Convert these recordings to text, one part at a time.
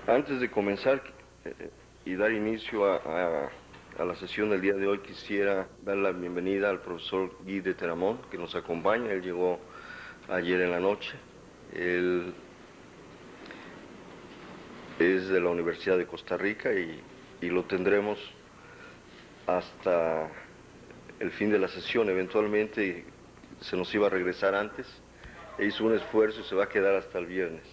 Antes de comenzar y dar inicio a la sesión del día de hoy, quisiera dar la bienvenida al profesor Guy de Teramont, que nos acompaña. Él llegó ayer en la noche. Él es de la Universidad de Costa Rica y lo tendremos hasta el fin de la sesión. Eventualmente se nos iba a regresar antes, e hizo un esfuerzo y se va a quedar hasta el viernes.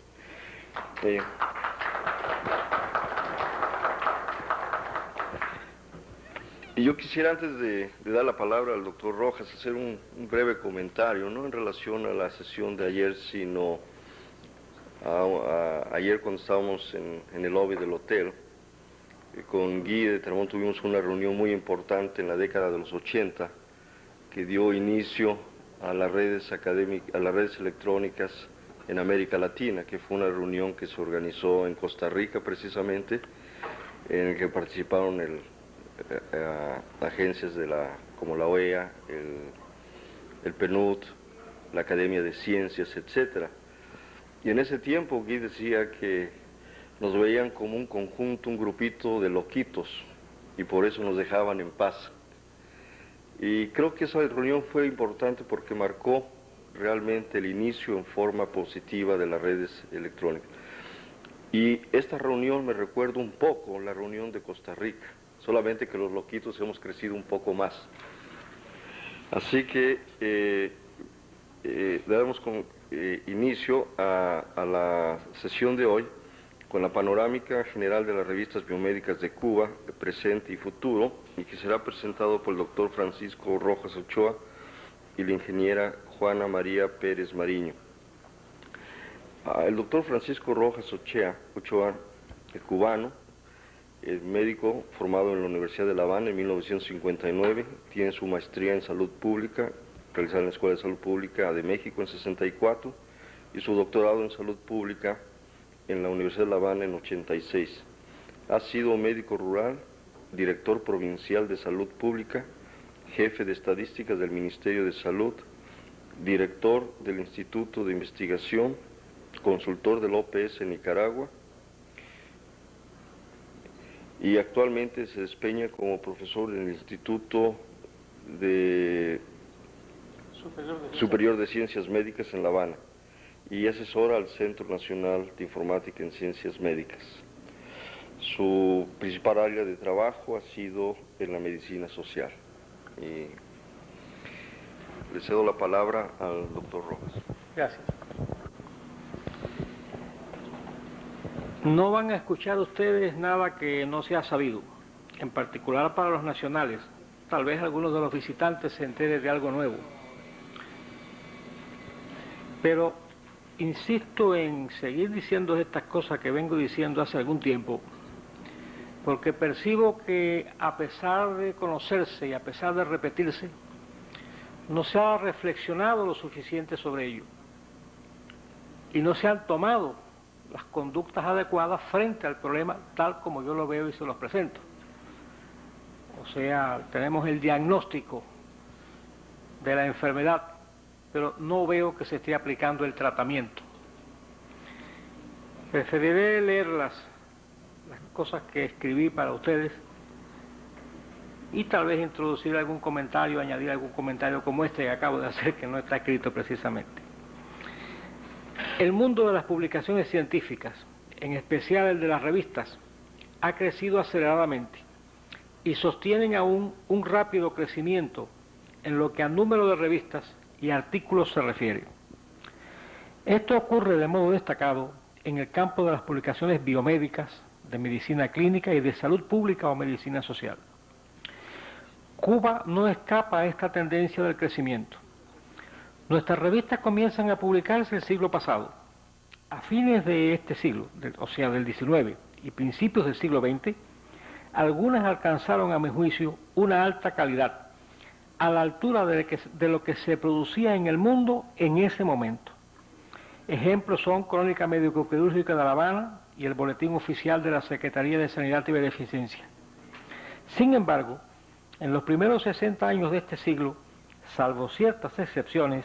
Y yo quisiera, antes de dar la palabra al doctor Rojas, hacer un breve comentario, no en relación a la sesión de ayer, sino ayer cuando estábamos en el lobby del hotel. Con Guy de Teramont tuvimos una reunión muy importante en la década de los 80, que dio inicio a las redes académicas, a las redes electrónicas en América Latina, que fue una reunión que se organizó en Costa Rica precisamente, en el que participaron agencias como la OEA, el PNUD, la Academia de Ciencias, etc. Y en ese tiempo Guy decía que nos veían como un conjunto, un grupito de loquitos, y por eso nos dejaban en paz. Y creo que esa reunión fue importante porque marcó realmente el inicio en forma positiva de las redes electrónicas. Y esta reunión me recuerda un poco la reunión de Costa Rica, solamente que los loquitos hemos crecido un poco más. Así que damos inicio a la sesión de hoy con la panorámica general de las revistas biomédicas de Cuba, presente y futuro, y que será presentado por el doctor Francisco Rojas Ochoa y la ingeniera Juana María Pérez Mariño. El doctor Francisco Rojas Ochoa, el cubano, es médico formado en la Universidad de La Habana en 1959, tiene su maestría en salud pública, realizada en la Escuela de Salud Pública de México en 64, y su doctorado en salud pública en la Universidad de La Habana en 86. Ha sido médico rural, director provincial de salud pública, jefe de estadísticas del Ministerio de Salud, director del Instituto de Investigación, consultor del OPS en Nicaragua, y actualmente se desempeña como profesor en el Instituto Superior de Ciencias Médicas en La Habana, y asesora al Centro Nacional de Informática en Ciencias Médicas. Su principal área de trabajo ha sido en la medicina social. Y le cedo la palabra al doctor Rojas. Gracias. No van a escuchar ustedes nada que no se ha sabido, en particular para los nacionales. Tal vez algunos de los visitantes se enteren de algo nuevo. Pero insisto en seguir diciendo estas cosas que vengo diciendo hace algún tiempo, porque percibo que a pesar de conocerse y a pesar de repetirse, no se ha reflexionado lo suficiente sobre ello y no se han tomado las conductas adecuadas frente al problema tal como yo lo veo y se los presento. O sea, tenemos el diagnóstico de la enfermedad, pero no veo que se esté aplicando el tratamiento. Preferiré leer las cosas que escribí para ustedes y tal vez introducir algún comentario, añadir algún comentario como este que acabo de hacer, que no está escrito precisamente. El mundo de las publicaciones científicas, en especial el de las revistas, ha crecido aceleradamente y sostienen aún un rápido crecimiento en lo que al número de revistas y artículos se refiere. Esto ocurre de modo destacado en el campo de las publicaciones biomédicas, de medicina clínica y de salud pública o medicina social. Cuba no escapa a esta tendencia del crecimiento. Nuestras revistas comienzan a publicarse el siglo pasado. A fines de este siglo, o sea del XIX y principios del siglo XX, algunas alcanzaron a mi juicio una alta calidad, a la altura de lo que se producía en el mundo en ese momento. Ejemplos son Crónica Médico-Quirúrgica de La Habana y el Boletín Oficial de la Secretaría de Sanidad y Beneficencia. Sin embargo, en los primeros 60 años de este siglo, salvo ciertas excepciones,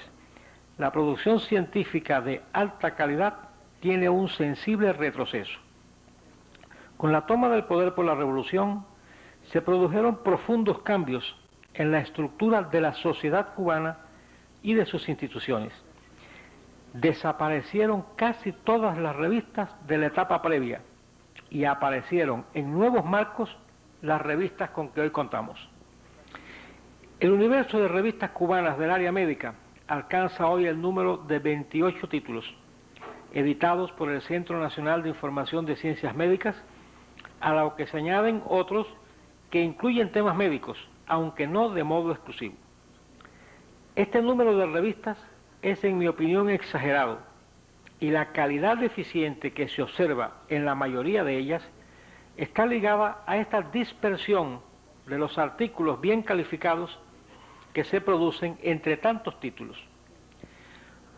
la producción científica de alta calidad tiene un sensible retroceso. Con la toma del poder por la revolución, se produjeron profundos cambios en la estructura de la sociedad cubana y de sus instituciones. Desaparecieron casi todas las revistas de la etapa previa y aparecieron en nuevos marcos las revistas con que hoy contamos. El universo de revistas cubanas del área médica alcanza hoy el número de 28 títulos, editados por el Centro Nacional de Información de Ciencias Médicas, a lo que se añaden otros que incluyen temas médicos, aunque no de modo exclusivo. Este número de revistas es, en mi opinión, exagerado, y la calidad deficiente que se observa en la mayoría de ellas está ligada a esta dispersión de los artículos bien calificados que se producen entre tantos títulos.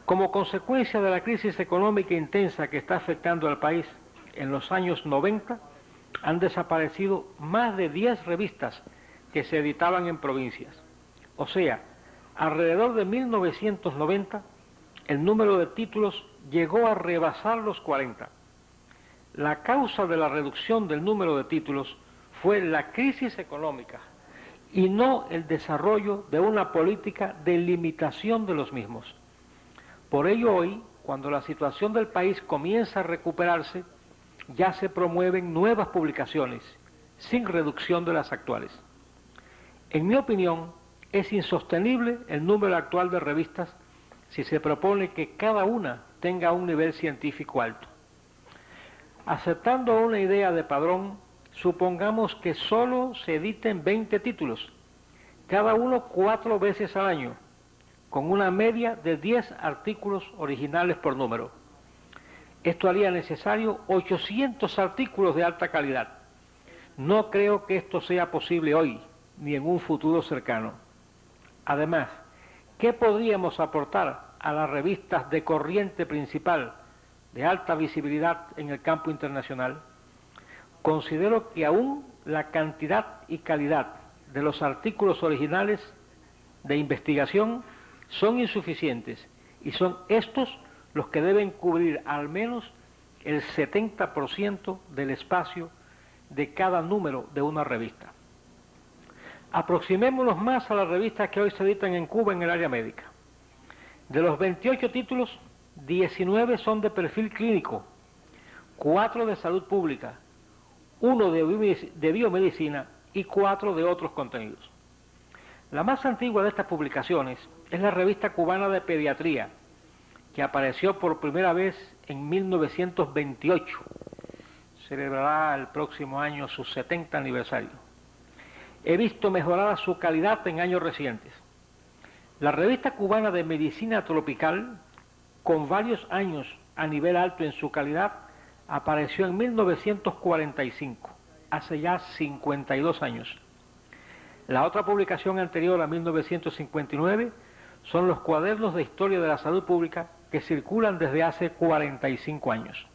Como consecuencia de la crisis económica intensa que está afectando al país en los años 90, han desaparecido más de 10 revistas que se editaban en provincias. O sea, alrededor de 1990, el número de títulos llegó a rebasar los 40. La causa de la reducción del número de títulos fue la crisis económica y no el desarrollo de una política de limitación de los mismos. Por ello hoy, cuando la situación del país comienza a recuperarse, ya se promueven nuevas publicaciones, sin reducción de las actuales. En mi opinión, es insostenible el número actual de revistas si se propone que cada una tenga un nivel científico alto. Aceptando una idea de padrón, supongamos que solo se editen 20 títulos, cada uno 4 veces al año, con una media de 10 artículos originales por número. Esto haría necesario 800 artículos de alta calidad. No creo que esto sea posible hoy, ni en un futuro cercano. Además, ¿qué podríamos aportar a las revistas de corriente principal de alta visibilidad en el campo internacional? Considero que aún la cantidad y calidad de los artículos originales de investigación son insuficientes y son estos los que deben cubrir al menos el 70% del espacio de cada número de una revista. Aproximémonos más a las revistas que hoy se editan en Cuba en el área médica. De los 28 títulos, 19 son de perfil clínico, 4 de salud pública, 1 de biomedicina y 4 de otros contenidos. La más antigua de estas publicaciones es la Revista Cubana de Pediatría, que apareció por primera vez en 1928. Celebrará el próximo año su 70 aniversario. He visto mejorada su calidad en años recientes. La Revista Cubana de Medicina Tropical, con varios años a nivel alto en su calidad, apareció en 1945, hace ya 52 años. La otra publicación anterior a 1959 son los cuadernos de historia de la salud pública que circulan desde hace 45 años.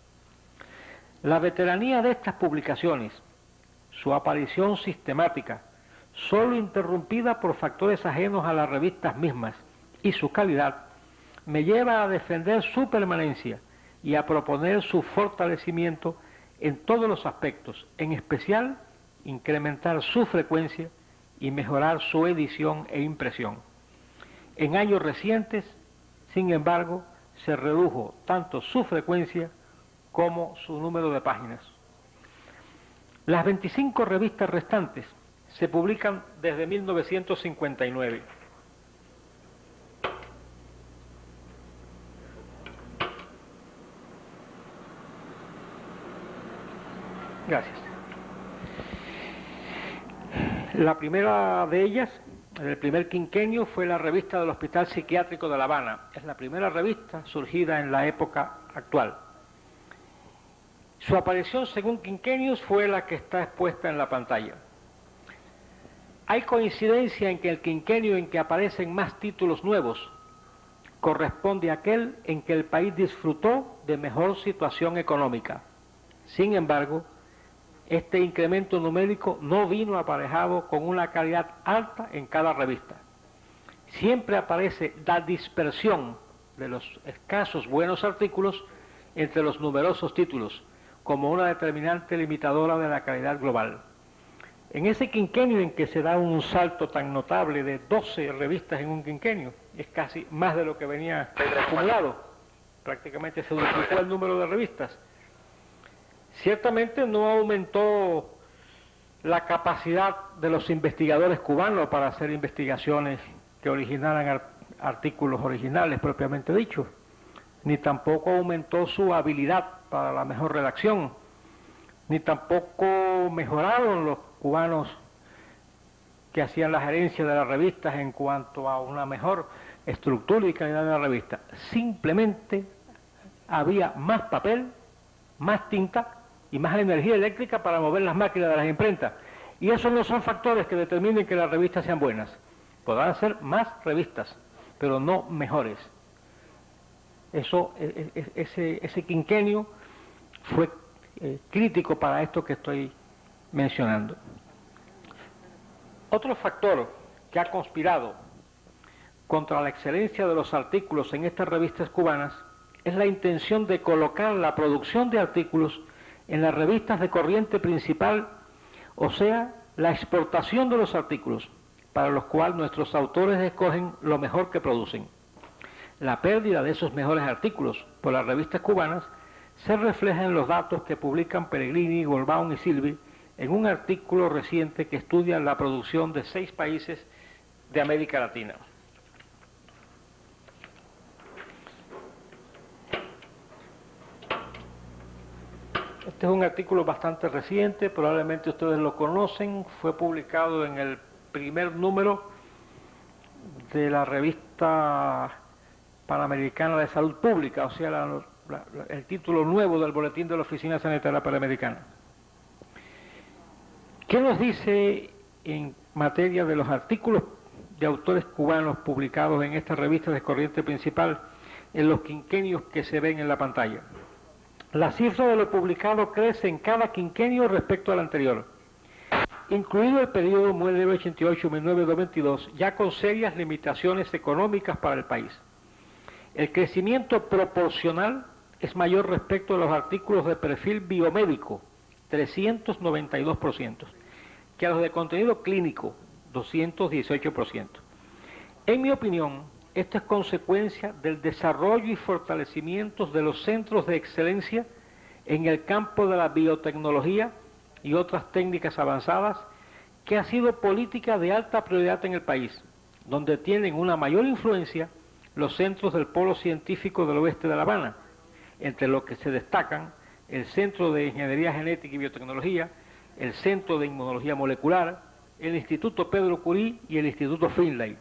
La veteranía de estas publicaciones, su aparición sistemática, solo interrumpida por factores ajenos a las revistas mismas, y su calidad, me lleva a defender su permanencia y a proponer su fortalecimiento en todos los aspectos, en especial incrementar su frecuencia y mejorar su edición e impresión. En años recientes, sin embargo, se redujo tanto su frecuencia como su número de páginas. Las 25 revistas restantes se publican desde 1959. Gracias. La primera de ellas, en el primer quinquenio, fue la revista del Hospital Psiquiátrico de La Habana. Es la primera revista surgida en la época actual. Su aparición según quinquenios fue la que está expuesta en la pantalla. Hay coincidencia en que el quinquenio en que aparecen más títulos nuevos corresponde a aquel en que el país disfrutó de mejor situación económica. Sin embargo, este incremento numérico no vino aparejado con una calidad alta en cada revista. Siempre aparece la dispersión de los escasos buenos artículos entre los numerosos títulos, como una determinante limitadora de la calidad global. En ese quinquenio en que se da un salto tan notable de 12 revistas en un quinquenio, es casi más de lo que venía acumulado, prácticamente se duplicó el número de revistas. Ciertamente no aumentó la capacidad de los investigadores cubanos para hacer investigaciones que originaran artículos originales propiamente dichos, ni tampoco aumentó su habilidad para la mejor redacción, ni tampoco mejoraron los cubanos que hacían la gerencia de las revistas en cuanto a una mejor estructura y calidad de la revista. Simplemente había más papel, más tinta y más energía eléctrica para mover las máquinas de las imprentas. Y esos no son factores que determinen que las revistas sean buenas. Podrán ser más revistas, pero no mejores. Ese quinquenio fue crítico para esto que estoy mencionando. Otro factor que ha conspirado contra la excelencia de los artículos en estas revistas cubanas es la intención de colocar la producción de artículos en las revistas de corriente principal, o sea, la exportación de los artículos, para los cuales nuestros autores escogen lo mejor que producen. La pérdida de esos mejores artículos por las revistas cubanas se refleja en los datos que publican Pellegrini, Goldbaum y Silvi en un artículo reciente que estudia la producción de 6 países de América Latina. Este es un artículo bastante reciente, probablemente ustedes lo conocen, fue publicado en el primer número de la revista Panamericana de Salud Pública, o sea, el título nuevo del Boletín de la Oficina Sanitaria Panamericana. ¿Qué nos dice en materia de los artículos de autores cubanos publicados en esta revista de corriente principal en los quinquenios que se ven en la pantalla? La cifra de lo publicado crece en cada quinquenio respecto al anterior, incluido el periodo 1988-1992, ya con serias limitaciones económicas para el país. El crecimiento proporcional es mayor respecto a los artículos de perfil biomédico, 392%, que a los de contenido clínico, 218%. En mi opinión, esto es consecuencia del desarrollo y fortalecimiento de los centros de excelencia en el campo de la biotecnología y otras técnicas avanzadas, que ha sido política de alta prioridad en el país, donde tienen una mayor influencia los centros del Polo Científico del Oeste de La Habana, entre los que se destacan el Centro de Ingeniería Genética y Biotecnología, el Centro de Inmunología Molecular, el Instituto Pedro Curie y el Instituto Finlay.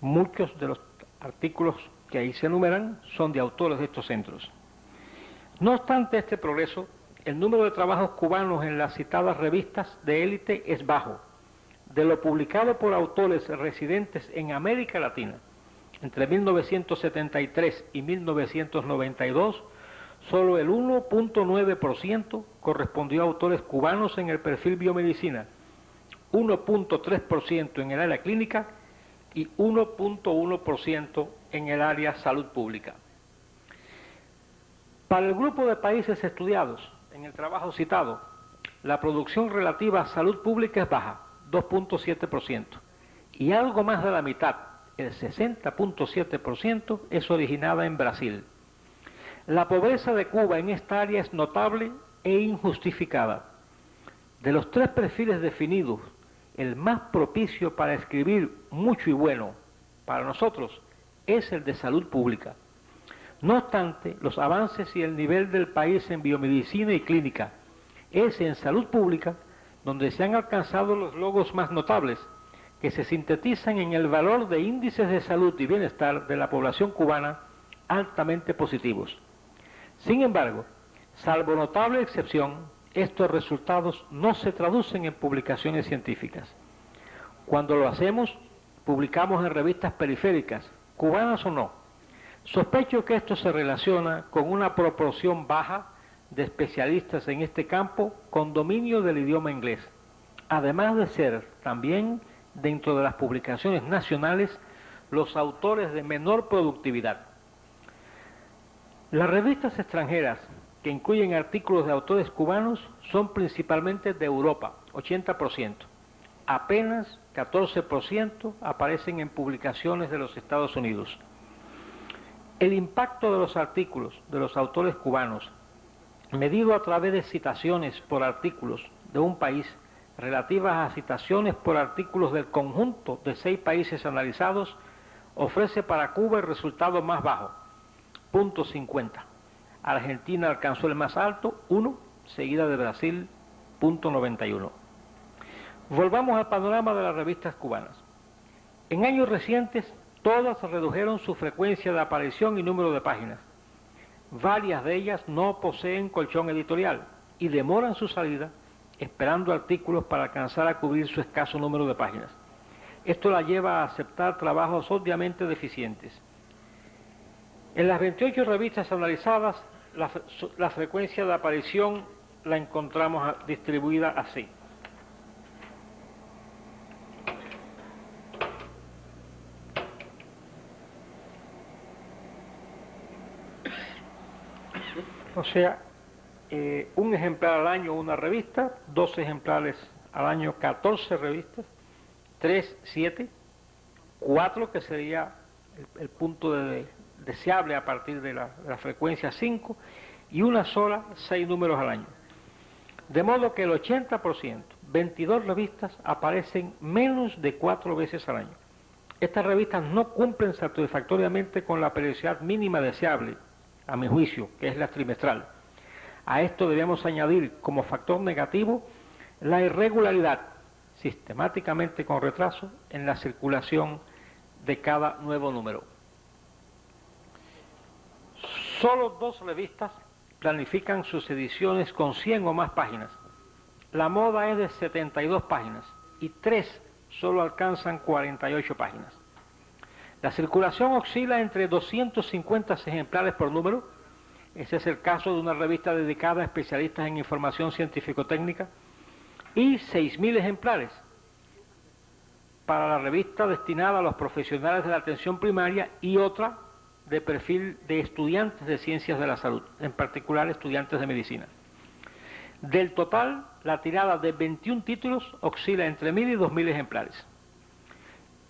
Muchos de los artículos que ahí se enumeran son de autores de estos centros. No obstante este progreso, el número de trabajos cubanos en las citadas revistas de élite es bajo. De lo publicado por autores residentes en América Latina, entre 1973 y 1992, solo el 1.9% correspondió a autores cubanos en el perfil biomedicina, 1.3% en el área clínica y 1.1% en el área salud pública. Para el grupo de países estudiados en el trabajo citado, la producción relativa a salud pública es baja, 2.7%, y algo más de la mitad, el 60.7%, es originada en Brasil. La pobreza de Cuba en esta área es notable e injustificada. De los 3 perfiles definidos, el más propicio para escribir mucho y bueno para nosotros es el de salud pública. No obstante, los avances y el nivel del país en biomedicina y clínica es en salud pública donde se han alcanzado los logros más notables, que se sintetizan en el valor de índices de salud y bienestar de la población cubana altamente positivos. Sin embargo, salvo notable excepción, estos resultados no se traducen en publicaciones científicas. Cuando lo hacemos, publicamos en revistas periféricas, cubanas o no. Sospecho que esto se relaciona con una proporción baja de especialistas en este campo con dominio del idioma inglés, además de ser también, dentro de las publicaciones nacionales, los autores de menor productividad. Las revistas extranjeras que incluyen artículos de autores cubanos son principalmente de Europa, 80%. Apenas 14% aparecen en publicaciones de los Estados Unidos. El impacto de los artículos de los autores cubanos, medido a través de citaciones por artículos de un país relativas a citaciones por artículos del conjunto de 6 países analizados, ofrece para Cuba el resultado más bajo, .50. Argentina alcanzó el más alto, 1, seguida de Brasil, .91. Volvamos al panorama de las revistas cubanas. En años recientes, todas redujeron su frecuencia de aparición y número de páginas. Varias de ellas no poseen colchón editorial y demoran su salida esperando artículos para alcanzar a cubrir su escaso número de páginas. Esto la lleva a aceptar trabajos obviamente deficientes. En las 28 revistas analizadas, la frecuencia de aparición la encontramos distribuida así. O sea, un ejemplar al año una revista, 2 ejemplares al año 14 revistas, 3, 7, 4 que sería el punto deseable a partir de la frecuencia 5 y una sola 6 números al año. De modo que el 80%, 22 revistas, aparecen menos de 4 veces al año. Estas revistas no cumplen satisfactoriamente con la periodicidad mínima deseable, a mi juicio, que es la trimestral. A esto debemos añadir como factor negativo la irregularidad, sistemáticamente con retraso, en la circulación de cada nuevo número. Solo 2 revistas planifican sus ediciones con 100 o más páginas. La moda es de 72 páginas y 3 solo alcanzan 48 páginas. La circulación oscila entre 250 ejemplares por número. Ese es el caso de una revista dedicada a especialistas en información científico-técnica, y 6.000 ejemplares para la revista destinada a los profesionales de la atención primaria y otra de perfil de estudiantes de ciencias de la salud, en particular estudiantes de medicina. Del total, la tirada de 21 títulos oscila entre 1.000 y 2.000 ejemplares.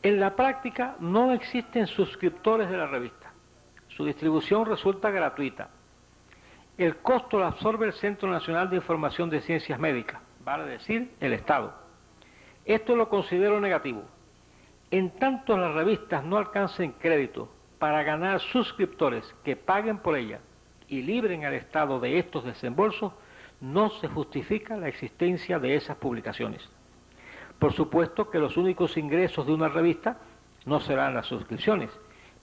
En la práctica no existen suscriptores de la revista. Su distribución resulta gratuita. El costo lo absorbe el Centro Nacional de Información de Ciencias Médicas, vale decir, el Estado. Esto lo considero negativo. En tanto las revistas no alcancen crédito para ganar suscriptores que paguen por ellas y libren al Estado de estos desembolsos, no se justifica la existencia de esas publicaciones. Por supuesto que los únicos ingresos de una revista no serán las suscripciones,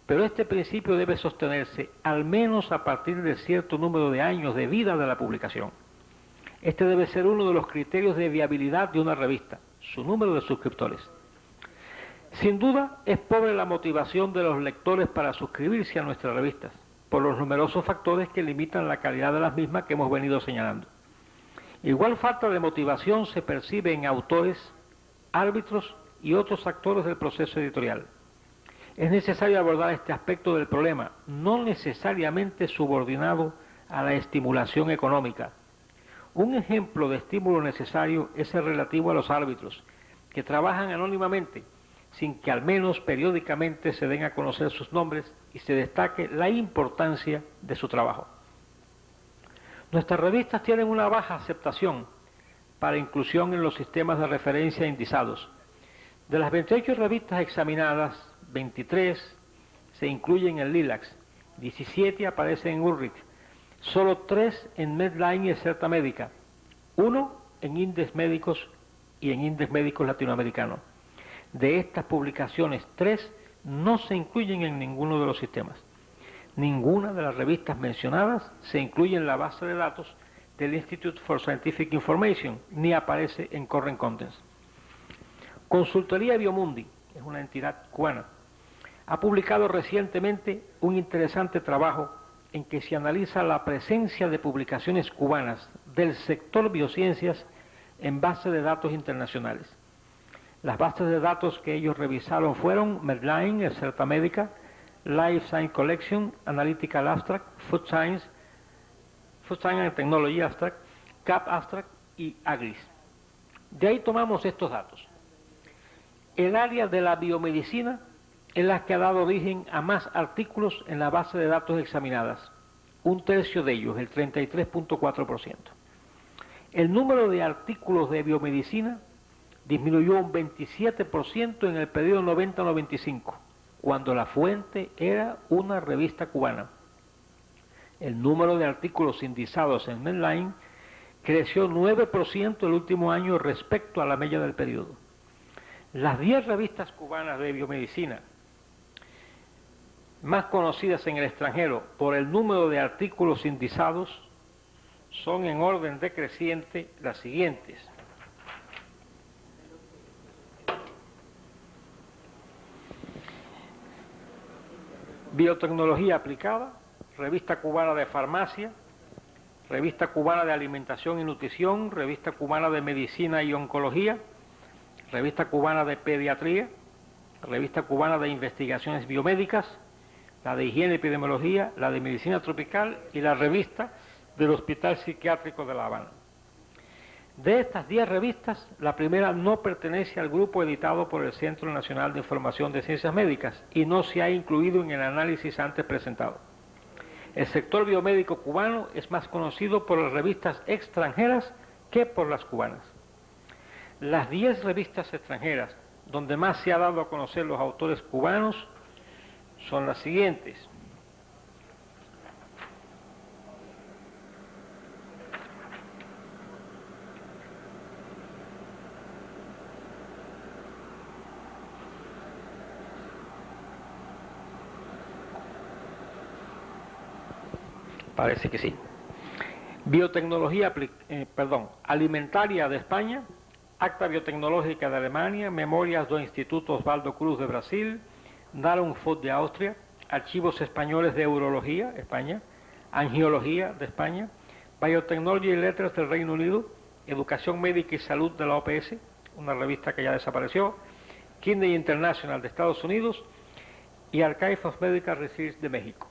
pero este principio debe sostenerse al menos a partir de cierto número de años de vida de la publicación. Este debe ser uno de los criterios de viabilidad de una revista, su número de suscriptores. Sin duda, es pobre la motivación de los lectores para suscribirse a nuestras revistas, por los numerosos factores que limitan la calidad de las mismas que hemos venido señalando. Igual falta de motivación se percibe en autores, árbitros y otros actores del proceso editorial. Es necesario abordar este aspecto del problema, no necesariamente subordinado a la estimulación económica. Un ejemplo de estímulo necesario es el relativo a los árbitros, que trabajan anónimamente, sin que al menos periódicamente se den a conocer sus nombres y se destaque la importancia de su trabajo. Nuestras revistas tienen una baja aceptación para inclusión en los sistemas de referencia indizados. De las 28 revistas examinadas, 23 se incluyen en LILACS, 17 aparecen en Ulrich, solo 3 en Medline y Excerta Médica, 1 en Indes Médicos y en Indes Médicos Latinoamericanos. De estas publicaciones, 3 no se incluyen en ninguno de los sistemas. Ninguna de las revistas mencionadas se incluye en la base de datos del Institute for Scientific Information, ni aparece en Current Contents. Consultoría Biomundi, es una entidad cubana, ha publicado recientemente un interesante trabajo en que se analiza la presencia de publicaciones cubanas del sector biociencias en bases de datos internacionales. Las bases de datos que ellos revisaron fueron Medline, Excerta Médica, Life Science Collection, Analytical Abstract, Food Science, Food Science and Technology Abstract, CAP Abstract y AGRIS. De ahí tomamos estos datos. El área de la biomedicina es la que ha dado origen a más artículos en la base de datos examinadas, un tercio de ellos, el 33.4%. El número de artículos de biomedicina disminuyó un 27% en el periodo 90-95, cuando la fuente era una revista cubana. El número de artículos indizados en Medline creció 9% el último año respecto a la media del periodo. Las 10 revistas cubanas de biomedicina más conocidas en el extranjero por el número de artículos indizados son en orden decreciente las siguientes. Biotecnología aplicada, Revista Cubana de Farmacia, Revista Cubana de Alimentación y Nutrición, Revista Cubana de Medicina y Oncología, Revista Cubana de Pediatría, Revista Cubana de Investigaciones Biomédicas, la de Higiene y Epidemiología, la de Medicina Tropical y la revista del Hospital Psiquiátrico de La Habana. De estas 10 revistas, la primera no pertenece al grupo editado por el Centro Nacional de Información de Ciencias Médicas y no se ha incluido en el análisis antes presentado. El sector biomédico cubano es más conocido por las revistas extranjeras que por las cubanas. Las 10 revistas extranjeras donde más se ha dado a conocer los autores cubanos son las siguientes. Parece que sí. Biotecnología, Alimentaria de España, Acta Biotecnológica de Alemania, Memorias do Instituto Osvaldo Cruz de Brasil, Nahrung Food de Austria, Archivos Españoles de Urología, España, Angiología de España, Biotechnology Letters del Reino Unido, Educación Médica y Salud de la OPS, una revista que ya desapareció, Kidney International de Estados Unidos y Archive of Medical Research de México.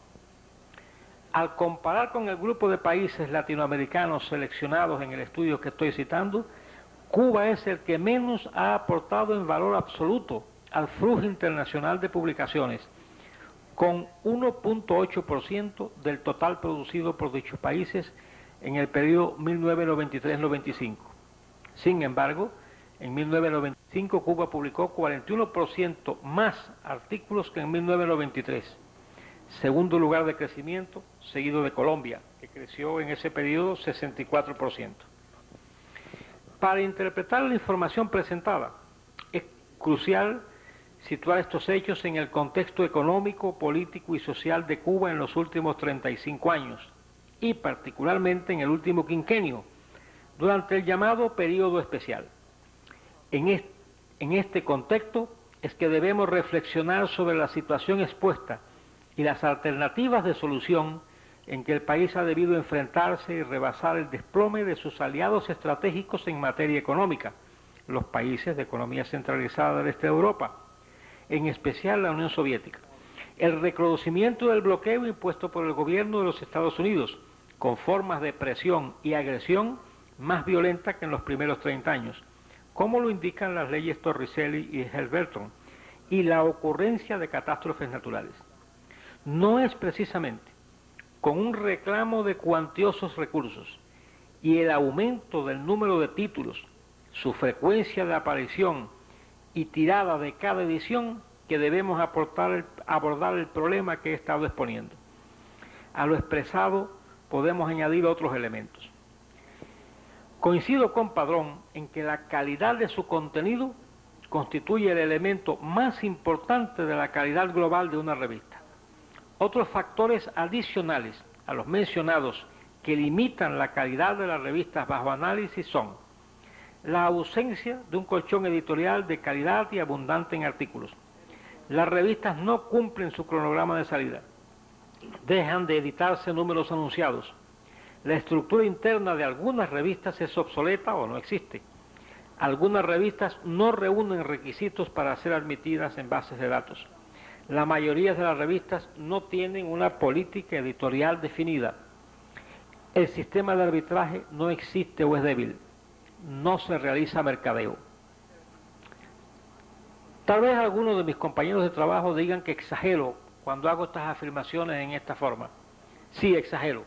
Al comparar con el grupo de países latinoamericanos seleccionados en el estudio que estoy citando, Cuba es el que menos ha aportado en valor absoluto al flujo internacional de publicaciones, con 1.8% del total producido por dichos países en el periodo 1993-95. Sin embargo, en 1995 Cuba publicó 41% más artículos que en 1993. Segundo lugar de crecimiento, seguido de Colombia, que creció en ese periodo 64%. Para interpretar la información presentada, es crucial situar estos hechos en el contexto económico, político y social de Cuba en los últimos 35 años, y particularmente en el último quinquenio, durante el llamado periodo especial. En este contexto es que debemos reflexionar sobre la situación expuesta y las alternativas de solución en que el país ha debido enfrentarse y rebasar el desplome de sus aliados estratégicos en materia económica, los países de economía centralizada del este de Europa, en especial la Unión Soviética, el recrudecimiento del bloqueo impuesto por el gobierno de los Estados Unidos, con formas de presión y agresión más violentas que en los primeros 30 años, como lo indican las leyes Torricelli y Helberton, y la ocurrencia de catástrofes naturales. No es precisamente con un reclamo de cuantiosos recursos y el aumento del número de títulos, su frecuencia de aparición y tirada de cada edición que debemos abordar el problema que he estado exponiendo. A lo expresado podemos añadir otros elementos. Coincido con Padrón en que la calidad de su contenido constituye el elemento más importante de la calidad global de una revista. Otros factores adicionales a los mencionados que limitan la calidad de las revistas bajo análisis son la ausencia de un colchón editorial de calidad y abundante en artículos. Las revistas no cumplen su cronograma de salida. Dejan de editarse números anunciados. La estructura interna de algunas revistas es obsoleta o no existe. Algunas revistas no reúnen requisitos para ser admitidas en bases de datos. La mayoría de las revistas no tienen una política editorial definida. el sistema de arbitraje no existe o es débil, no se realiza mercadeo. Tal vez algunos de mis compañeros de trabajo digan que exagero cuando hago estas afirmaciones en esta forma. Sí, exagero.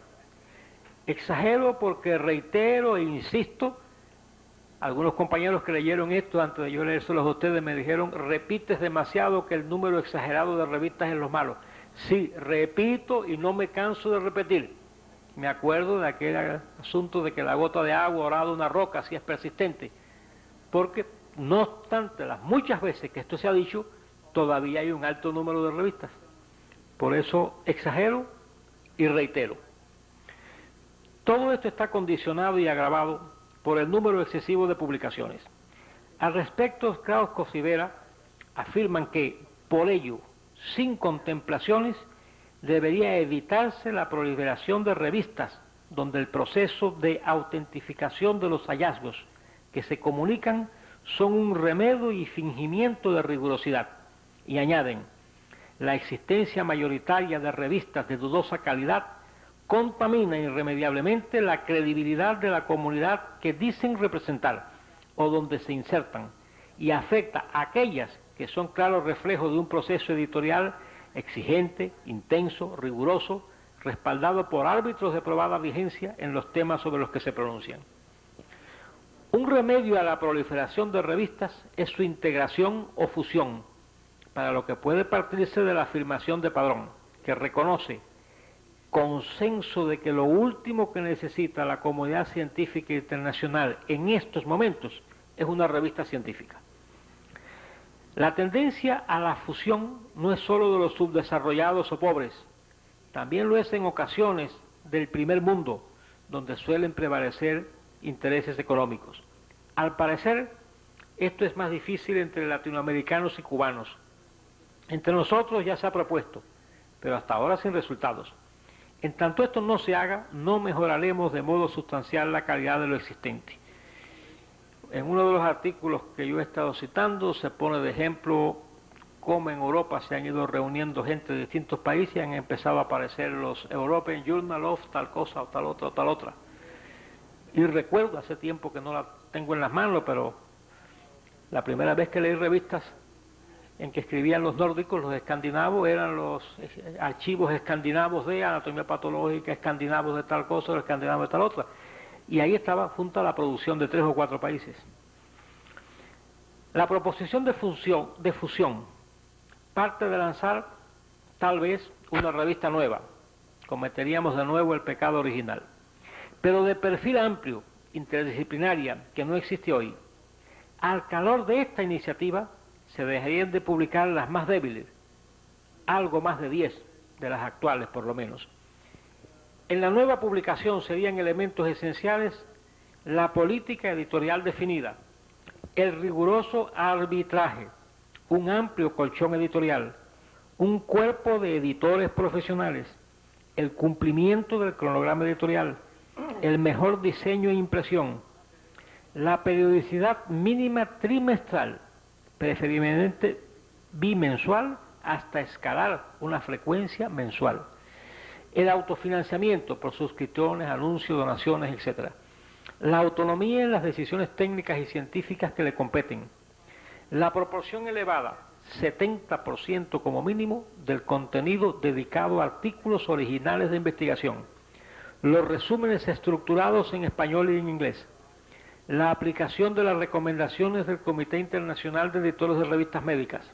Exagero porque reitero e insisto. Algunos compañeros que leyeron esto antes de yo leérselos a ustedes me dijeron: repites demasiado, que el número exagerado de revistas es lo malo. Sí, repito y no me canso de repetir. Me acuerdo de aquel asunto de que la gota de agua orada una roca si es persistente, porque no obstante las muchas veces que esto se ha dicho, todavía hay un alto número de revistas. Por eso exagero y reitero. Todo esto está condicionado y agravado por el número excesivo de publicaciones. Al respecto, Krauskopf y Vera afirman que, por ello, sin contemplaciones, debería evitarse la proliferación de revistas donde el proceso de autentificación de los hallazgos que se comunican son un remedio y fingimiento de rigurosidad. Y añaden: la existencia mayoritaria de revistas de dudosa calidad contamina irremediablemente la credibilidad de la comunidad que dicen representar o donde se insertan, y afecta a aquellas que son claros reflejos de un proceso editorial exigente, intenso, riguroso, respaldado por árbitros de probada vigencia en los temas sobre los que se pronuncian. Un remedio a la proliferación de revistas es su integración o fusión, para lo que puede partirse de la afirmación de Padrón, que reconoce consenso de que lo último que necesita la comunidad científica internacional en estos momentos es una revista científica. La tendencia a la fusión no es solo de los subdesarrollados o pobres, también lo es en ocasiones del primer mundo, donde suelen prevalecer intereses económicos. Al parecer, esto es más difícil entre latinoamericanos y cubanos. Entre nosotros ya se ha propuesto, pero hasta ahora sin resultados. En tanto esto no se haga, no mejoraremos de modo sustancial la calidad de lo existente. En uno de los artículos que yo he estado citando se pone de ejemplo cómo en Europa se han ido reuniendo gente de distintos países y han empezado a aparecer los European Journal of tal cosa o tal otra o tal otra. Y recuerdo hace tiempo que no la tengo en las manos, pero la primera vez que leí revistas en que escribían los nórdicos, los escandinavos, eran los archivos escandinavos de anatomía patológica, escandinavos de tal cosa, los escandinavos de tal otra. Y ahí estaba junta la producción de 3 o 4 países. La proposición de fusión parte de lanzar tal vez una revista nueva. Cometeríamos de nuevo el pecado original. Pero de perfil amplio, interdisciplinaria, que no existe hoy. Al calor de esta iniciativa se dejarían de publicar las más débiles, algo más de 10 de las actuales por lo menos. En la nueva publicación serían elementos esenciales la política editorial definida, el riguroso arbitraje, un amplio colchón editorial, un cuerpo de editores profesionales, el cumplimiento del cronograma editorial, el mejor diseño e impresión, la periodicidad mínima trimestral, preferiblemente bimensual, hasta escalar una frecuencia mensual. El autofinanciamiento por suscripciones, anuncios, donaciones, etc. La autonomía en las decisiones técnicas y científicas que le competen. La proporción elevada, 70% como mínimo, del contenido dedicado a artículos originales de investigación. Los resúmenes estructurados en español y en inglés. La aplicación de las recomendaciones del Comité Internacional de Editores de Revistas Médicas.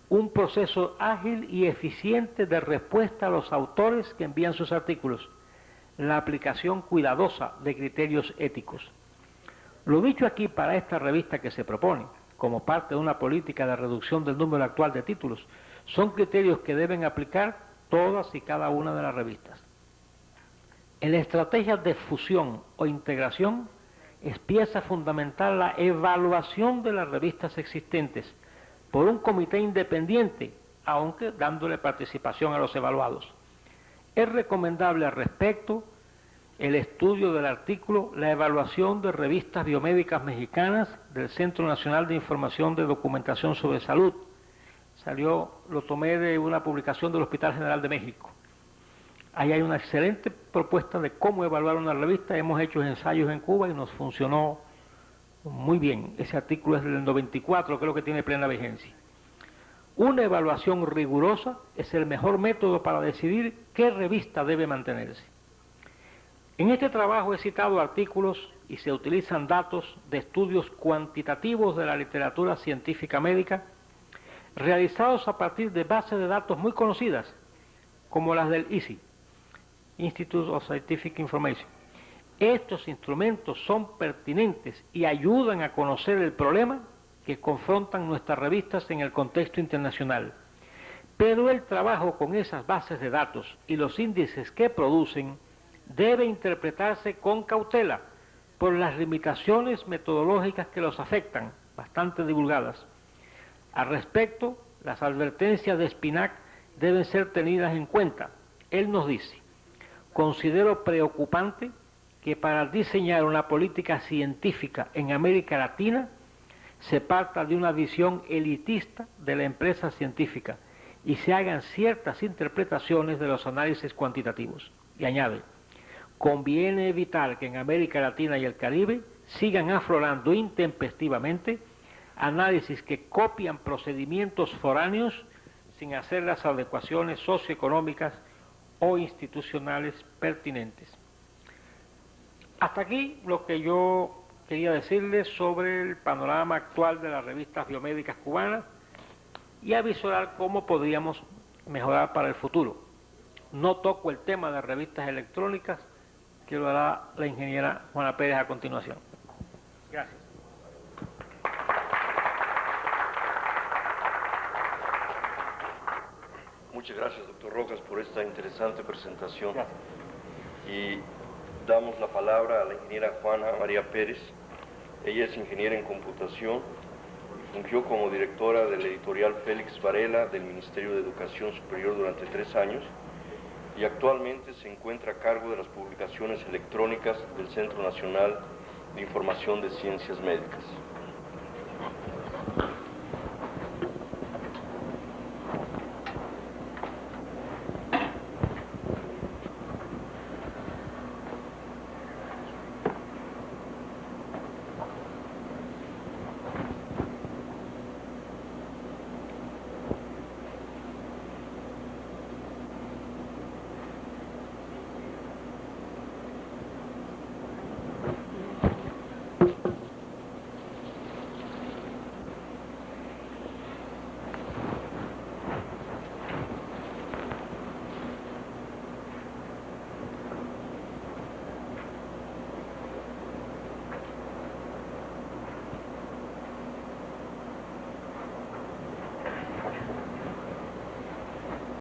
Un proceso ágil y eficiente de respuesta a los autores que envían sus artículos. La aplicación cuidadosa de criterios éticos. Lo dicho aquí para esta revista que se propone, como parte de una política de reducción del número actual de títulos, son criterios que deben aplicar todas y cada una de las revistas. En la estrategia de fusión o integración es pieza fundamental la evaluación de las revistas existentes por un comité independiente, aunque dándole participación a los evaluados. Es recomendable al respecto el estudio del artículo La evaluación de revistas biomédicas mexicanas del Centro Nacional de Información de Documentación sobre Salud. Lo tomé de una publicación del Hospital General de México. Ahí hay una excelente propuesta de cómo evaluar una revista. Hemos hecho ensayos en Cuba y nos funcionó muy bien. Ese artículo es del 94, creo que tiene plena vigencia. Una evaluación rigurosa es el mejor método para decidir qué revista debe mantenerse. En este trabajo he citado artículos y se utilizan datos de estudios cuantitativos de la literatura científica médica realizados a partir de bases de datos muy conocidas, como las del ISI, Institute of Scientific Information. Estos instrumentos son pertinentes y ayudan a conocer el problema que confrontan nuestras revistas en el contexto internacional. Pero el trabajo con esas bases de datos y los índices que producen debe interpretarse con cautela por las limitaciones metodológicas que los afectan, bastante divulgadas. Al respecto, las advertencias de Spinac deben ser tenidas en cuenta. Él nos dice: considero preocupante que para diseñar una política científica en América Latina se parta de una visión elitista de la empresa científica y se hagan ciertas interpretaciones de los análisis cuantitativos. Y añade: conviene evitar que en América Latina y el Caribe sigan aflorando intempestivamente análisis que copian procedimientos foráneos sin hacer las adecuaciones socioeconómicas o institucionales pertinentes. Hasta aquí lo que yo quería decirles sobre el panorama actual de las revistas biomédicas cubanas y avisorar cómo podríamos mejorar para el futuro. No toco el tema de revistas electrónicas, que lo hará la ingeniera Juana Pérez a continuación. Gracias. Muchas gracias, doctor Rojas, por esta interesante presentación. Gracias. Y damos la palabra a la ingeniera Juana María Pérez. Ella es ingeniera en computación y fungió como directora de la editorial Félix Varela del Ministerio de Educación Superior durante 3 años y actualmente se encuentra a cargo de las publicaciones electrónicas del Centro Nacional de Información de Ciencias Médicas.